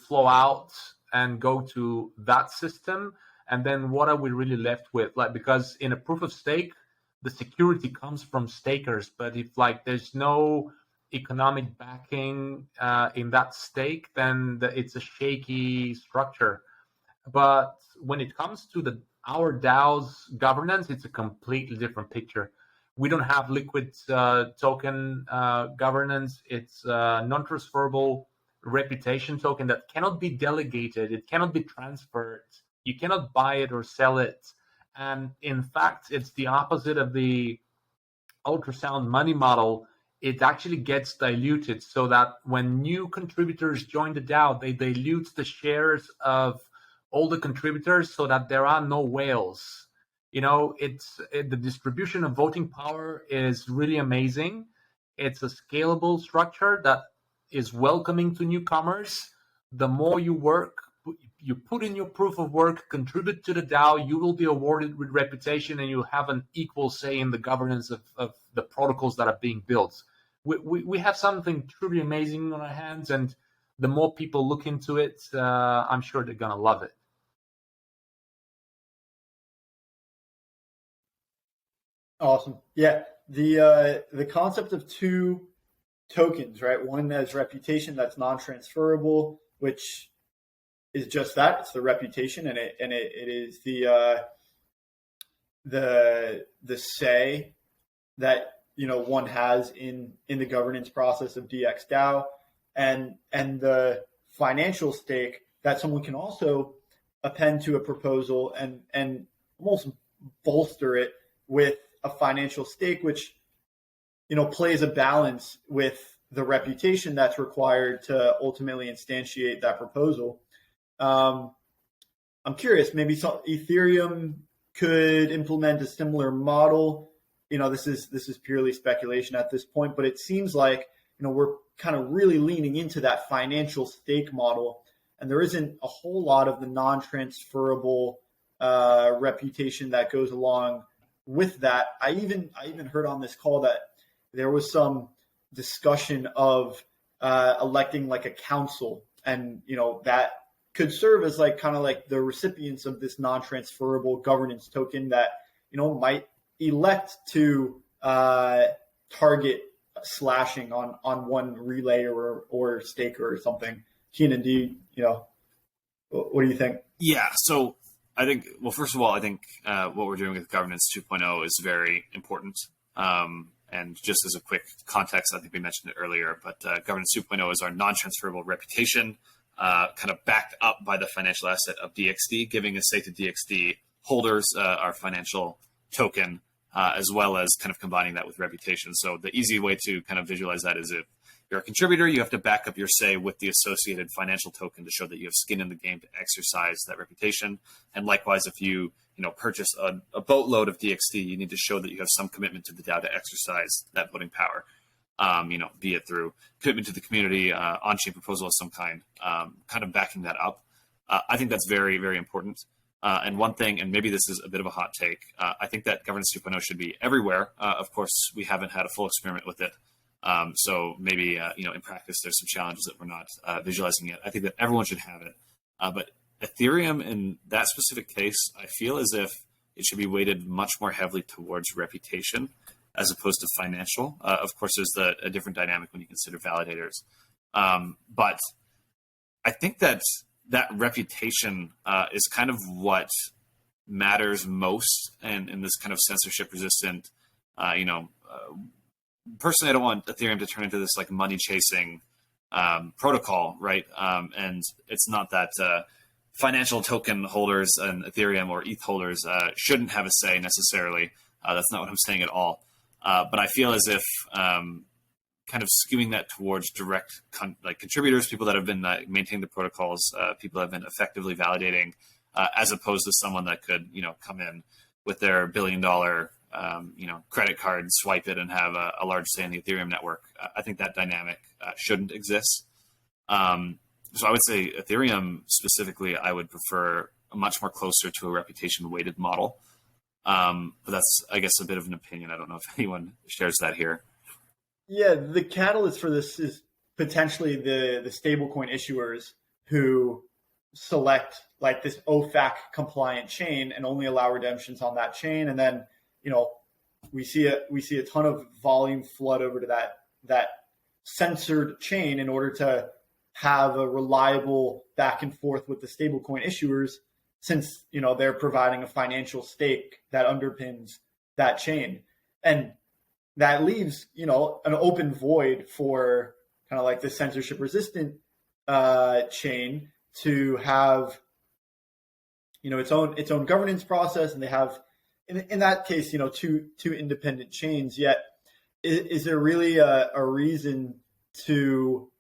flow out and go to that system. And then what are we really left with? Because in a proof of stake, the security comes from stakers. But if there's no economic backing in that stake, then it's a shaky structure. But when it comes to our DAO's governance, it's a completely different picture. We don't have liquid token governance. It's non-transferable reputation token that cannot be delegated. It cannot be transferred. You cannot buy it or sell it. And in fact, it's the opposite of the ultrasound money model. It actually gets diluted, so that when new contributors join the DAO, they dilute the shares of all the contributors, so that there are no whales. The distribution of voting power is really amazing. It's a scalable structure that is welcoming to newcomers. The more you work, you put in your proof of work, contribute to the DAO, you will be awarded with reputation, and you have an equal say in the governance of the protocols that are being built. We have something truly amazing on our hands, and the more people look into it, I'm sure they're gonna love it. Awesome. Yeah. The concept of two tokens, right? One has reputation that's non-transferable, which is just that. It's the reputation, and it is the say that one has in the governance process of dxDAO, and the financial stake that someone can also append to a proposal and almost bolster it with a financial stake, which, plays a balance with the reputation that's required to ultimately instantiate that proposal. I'm curious, maybe Ethereum could implement a similar model. This is purely speculation at this point, but it seems like, we're kind of really leaning into that financial stake model, and there isn't a whole lot of the non-transferable reputation that goes along with that. I even heard on this call that there was some discussion of electing like a council, and that could serve as like kind of like the recipients of this non-transferable governance token that might elect to target slashing on one relay or staker or something. Keenan, what do you think? Yeah, so I think, well, first of all, I think what we're doing with Governance 2.0 is very important. And just as a quick context, I think we mentioned it earlier, but Governance 2.0 is our non-transferable reputation, kind of backed up by the financial asset of DXD, giving a say to DXD holders our financial token, as well as kind of combining that with reputation. So the easy way to kind of visualize that is if you're a contributor, you have to back up your say with the associated financial token to show that you have skin in the game to exercise that reputation. And likewise, if you purchase a boatload of DXD, you need to show that you have some commitment to the DAO to exercise that voting power. Be it through commitment to the community, on-chain proposal of some kind, kind of backing that up. I think that's very, very important. And one thing, and maybe this is a bit of a hot take, I think that Governance 2.0 should be everywhere. Of course, we haven't had a full experiment with it. So maybe, in practice, there's some challenges that we're not visualizing yet. I think that everyone should have it. But Ethereum, in that specific case, I feel as if it should be weighted much more heavily towards reputation as opposed to financial. Of course, there's a different dynamic when you consider validators. But I think that reputation is kind of what matters most in this kind of censorship-resistant, personally, I don't want Ethereum to turn into this like money-chasing protocol, right? And it's not that financial token holders and Ethereum or ETH holders shouldn't have a say necessarily. That's not what I'm saying at all. But I feel as if kind of skewing that towards direct contributors, people that have been maintaining the protocols, people that have been effectively validating, as opposed to someone that could, come in with their $1 billion, credit card, swipe it, and have a large say in the Ethereum network. I think that dynamic shouldn't exist. So I would say Ethereum specifically, I would prefer a much more closer to a reputation-weighted model. But that's, I guess, a bit of an opinion. I don't know if anyone shares that here. Yeah, the catalyst for this is potentially the stablecoin issuers who select like this OFAC compliant chain and only allow redemptions on that chain, and then we see a ton of volume flood over to that censored chain in order to have a reliable back and forth with the stablecoin issuers, since they're providing a financial stake that underpins that chain, and that leaves an open void for kind of like the censorship resistant chain to have its own governance process, and they have in that case two independent chains. Yet is there really a reason to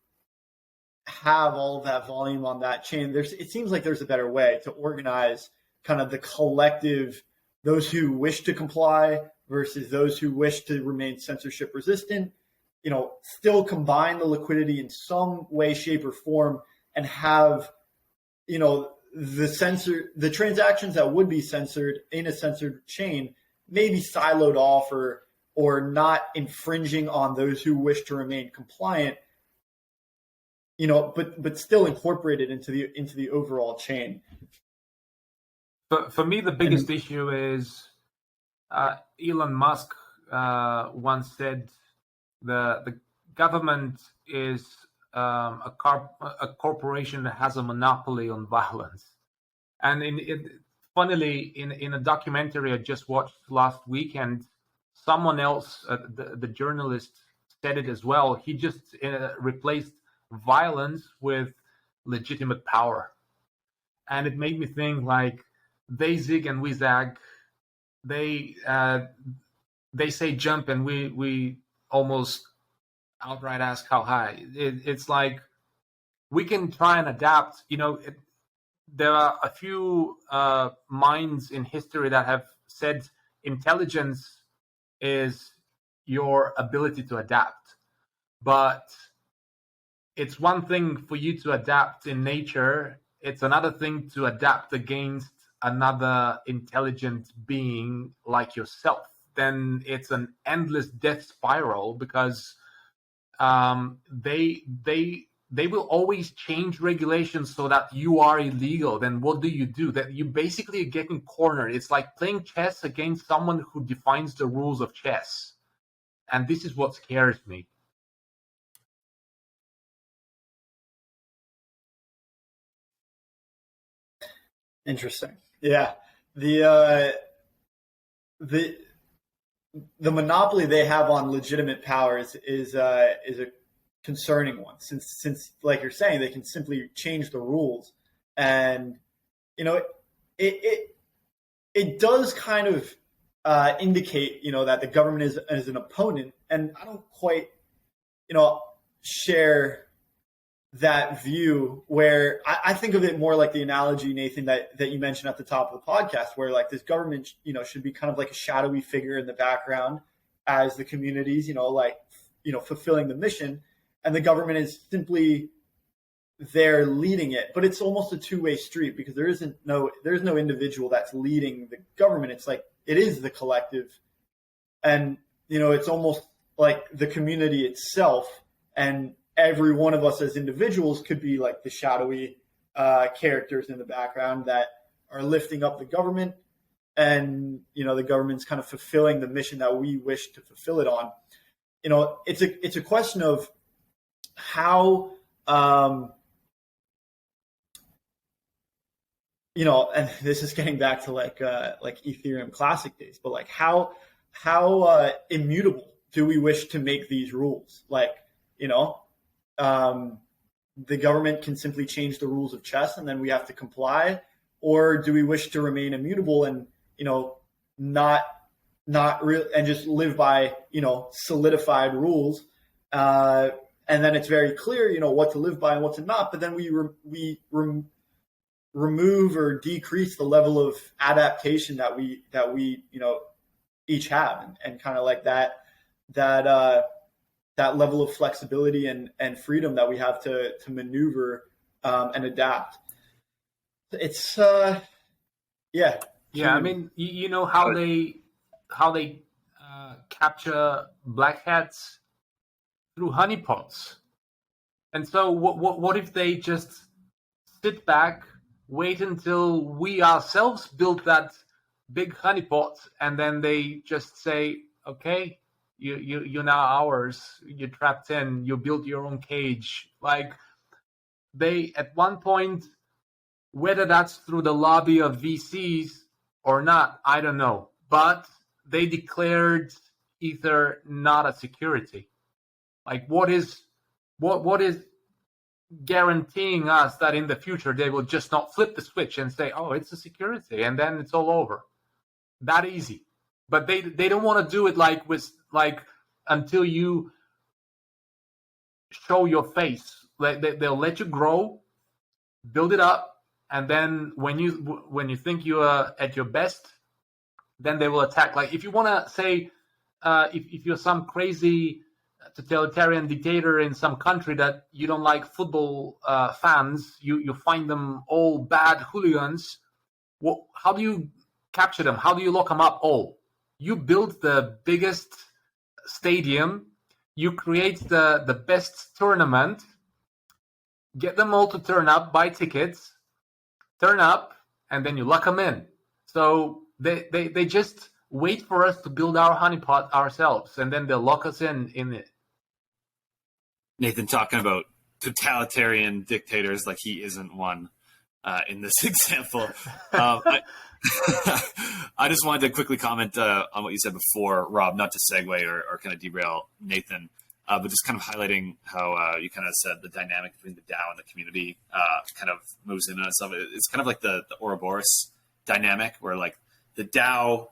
have all of that volume on that chain? It seems like there's a better way to organize kind of the collective, those who wish to comply versus those who wish to remain censorship resistant, still combine the liquidity in some way, shape, or form, and have, the transactions that would be censored in a censored chain maybe siloed off or not infringing on those who wish to remain compliant, but still incorporated into the overall chain. But for me, the biggest issue is Elon Musk once said the government is a corporation that has a monopoly on violence. And funnily, in a documentary I just watched last weekend, someone else, the journalist, said it as well. He just replaced violence with legitimate power. And it made me think, like, they zig and we zag. they say jump, and we almost outright ask how high. It's like we can try and adapt. There are a few minds in history that have said intelligence is your ability to adapt, but it's one thing for you to adapt in nature. It's another thing to adapt against another intelligent being like yourself. Then it's an endless death spiral, because they will always change regulations so that you are illegal. Then what do? That you basically are getting cornered. It's like playing chess against someone who defines the rules of chess. And this is what scares me. Interesting. Yeah. The monopoly they have on legitimate powers is a concerning one, since like you're saying, they can simply change the rules, and it does kind of indicate that the government is an opponent, and I don't quite share that view, where I think of it more like the analogy, Nathan, that you mentioned at the top of the podcast, where like this government should be kind of like a shadowy figure in the background as the communities fulfilling the mission, and the government is simply there leading it. But it's almost a two-way street, because there's no individual that's leading the government. It's like it is the collective, and it's almost like the community itself, and every one of us as individuals could be like the shadowy characters in the background that are lifting up the government, and the government's kind of fulfilling the mission that we wish to fulfill it on. It's a question of how and this is getting back to like Ethereum classic days, but like how immutable do we wish to make these rules? The government can simply change the rules of chess and then we have to comply, or do we wish to remain immutable and not real, and just live by solidified rules, and then it's very clear what to live by and what to not, but then we remove or decrease the level of adaptation that we each have, and kind of like that level of flexibility and freedom that we have to maneuver and adapt. It's yeah. I mean, how they capture black hats through honeypots, and so what if they just sit back, wait until we ourselves build that big honeypot, and then they just say, okay, you're now ours, you're trapped in, you build your own cage. Like, they at one point, whether that's through the lobby of VCs or not, I don't know, but they declared Ether not a security. Like, what is guaranteeing us that in the future they will just not flip the switch and say, oh, it's a security, and then it's all over? That easy. But they don't want to do it until you show your face. They'll let you grow, build it up, and then when you think you are at your best, then they will attack. Like, if you want to say, if you're some crazy totalitarian dictator in some country that you don't like football fans, you find them all bad hooligans. How do you capture them? How do you lock them up all? You build the biggest stadium, you create the best tournament, get them all to turn up, buy tickets, turn up, and then you lock them in. So they just wait for us to build our honeypot ourselves, and then they'll lock us in it. Nathan talking about totalitarian dictators like he isn't one in this example. I just wanted to quickly comment on what you said before, Rob, not to segue or kind of derail Nathan, but just kind of highlighting how you kind of said the dynamic between the DAO and the community kind of moves in on itself. It's kind of like the Ouroboros dynamic, where like the DAO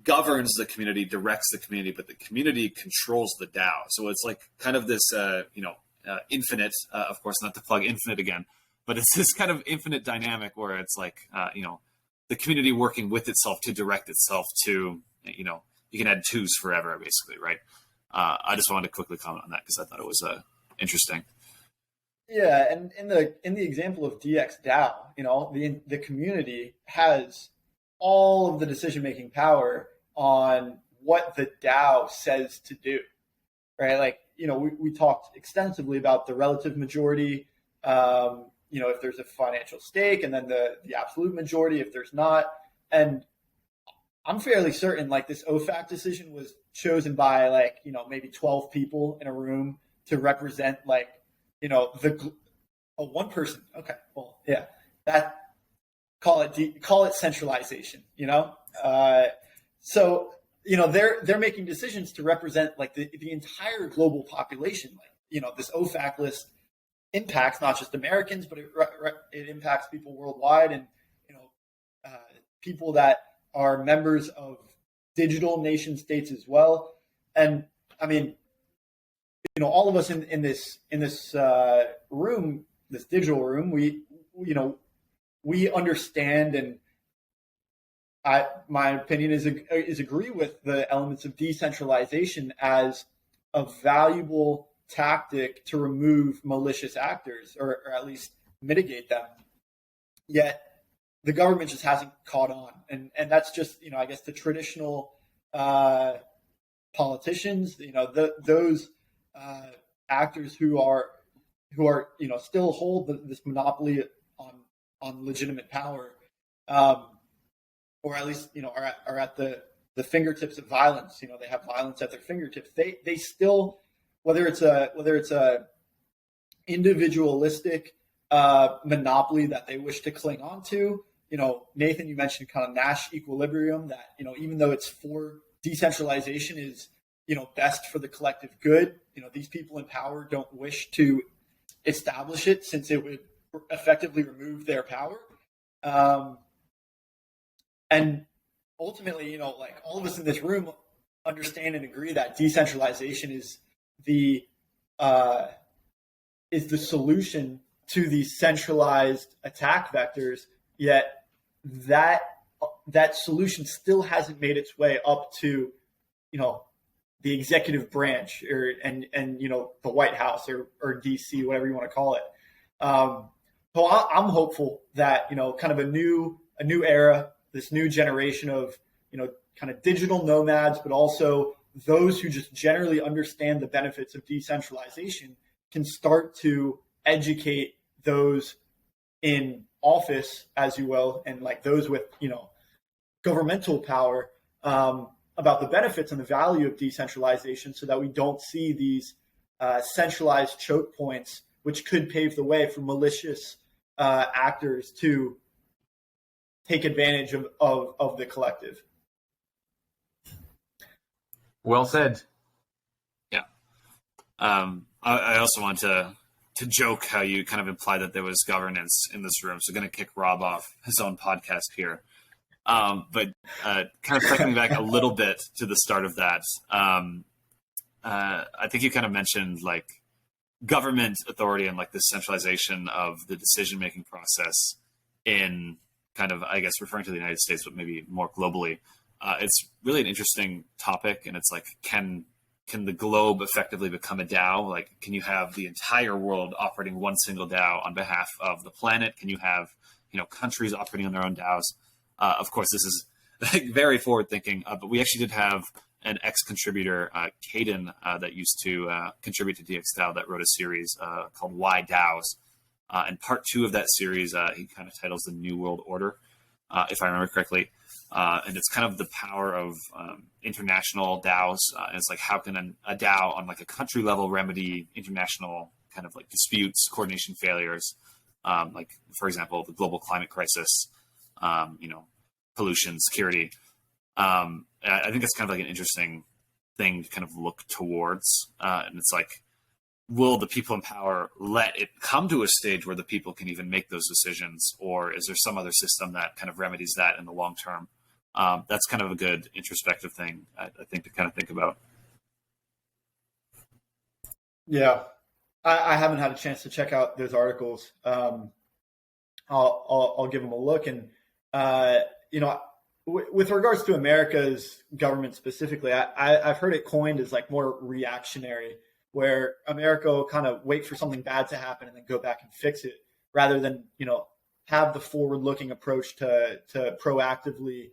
governs the community, directs the community, but the community controls the DAO. So it's like kind of this, infinite, of course, not to plug infinite again, but it's this kind of infinite dynamic where it's like, the community working with itself to direct itself to, you can add twos forever, basically, right? I just wanted to quickly comment on that because I thought it was interesting. Yeah, and in the example of dxDAO, the community has all of the decision-making power on what the DAO says to do, right? Like, we talked extensively about the relative majority, if there's a financial stake, and then the absolute majority if there's not. And I'm fairly certain like this OFAC decision was chosen by maybe 12 people in a room to represent one person. Okay, well, yeah, call it centralization, so they're making decisions to represent like the entire global population. This OFAC list impacts not just Americans, but it impacts people worldwide, and people that are members of digital nation states as well. And I mean, all of us in this room, this digital room, we understand, and my opinion is agree with the elements of decentralization as a valuable tactic to remove malicious actors, or at least mitigate them. Yet the government just hasn't caught on, and that's just I guess the traditional politicians, those actors who are still hold this monopoly on legitimate power, or at least are at the fingertips of violence. They have violence at their fingertips. They still, whether it's a individualistic monopoly that they wish to cling on to. Nathan, you mentioned kind of Nash Equilibrium, that even though it's for decentralization is best for the collective good, these people in power don't wish to establish it since it would effectively remove their power. And ultimately, like all of us in this room understand and agree that decentralization is the solution to these centralized attack vectors. Yet that solution still hasn't made its way up to the executive branch and the White House or DC, whatever you want to call it. So I'm hopeful that kind of a new era, this new generation of kind of digital nomads, but also those who just generally understand the benefits of decentralization can start to educate those in office, as you will, and like those with governmental power about the benefits and the value of decentralization, so that we don't see these centralized choke points, which could pave the way for malicious actors to take advantage of the collective. Well said. Yeah. I also want to joke how you kind of implied that there was governance in this room. So going to kick Rob off his own podcast here. But kind of circling back a little bit to the start of that, I think you kind of mentioned like government authority and like the centralization of the decision-making process in kind of, I guess, referring to the United States, but maybe more globally. It's really an interesting topic, and it's like, can the globe effectively become a DAO? Like, can you have the entire world operating one single DAO on behalf of the planet? Can you have, countries operating on their own DAOs? Of course, this is like very forward thinking, but we actually did have an ex-contributor, Caden, that used to contribute to dxDAO, that wrote a series called Why DAOs? And part 2 of that series, he kind of titles The New World Order, if I remember correctly. And it's kind of the power of international DAOs. And it's like, how can a DAO on like a country level remedy international kind of like disputes, coordination failures, like, for example, the global climate crisis, pollution, security. I think it's kind of like an interesting thing to kind of look towards. And it's like, will the people in power let it come to a stage where the people can even make those decisions? Or is there some other system that kind of remedies that in the long term? That's kind of a good introspective thing, I think, to kind of think about. Yeah, I haven't had a chance to check out those articles. I'll give them a look. And with regards to America's government specifically, I've heard it coined as like more reactionary, where America will kind of wait for something bad to happen and then go back and fix it, rather than have the forward-looking approach to proactively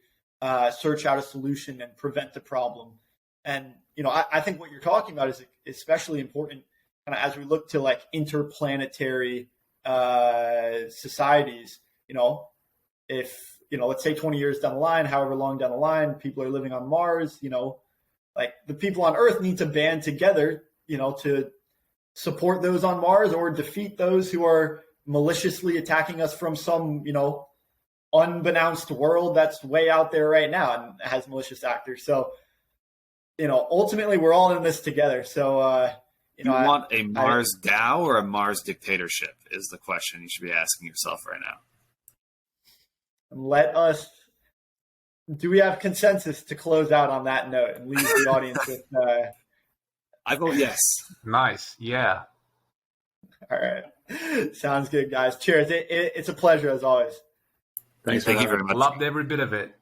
search out a solution and prevent the problem. And I think what you're talking about is especially important kind of as we look to like interplanetary societies. If let's say 20 years down the line, however long down the line, people are living on Mars, like the people on Earth need to band together, to support those on Mars or defeat those who are maliciously attacking us from some, unbeknownst world that's way out there right now and has malicious actors. So, ultimately we're all in this together. So, you want a Mars DAO or a Mars dictatorship is the question you should be asking yourself right now. Do we have consensus to close out on that note and leave the audience with, I vote yes. Nice. Yeah. All right. Sounds good, guys. Cheers. It's a pleasure as always. Thank you very much. Loved every bit of it.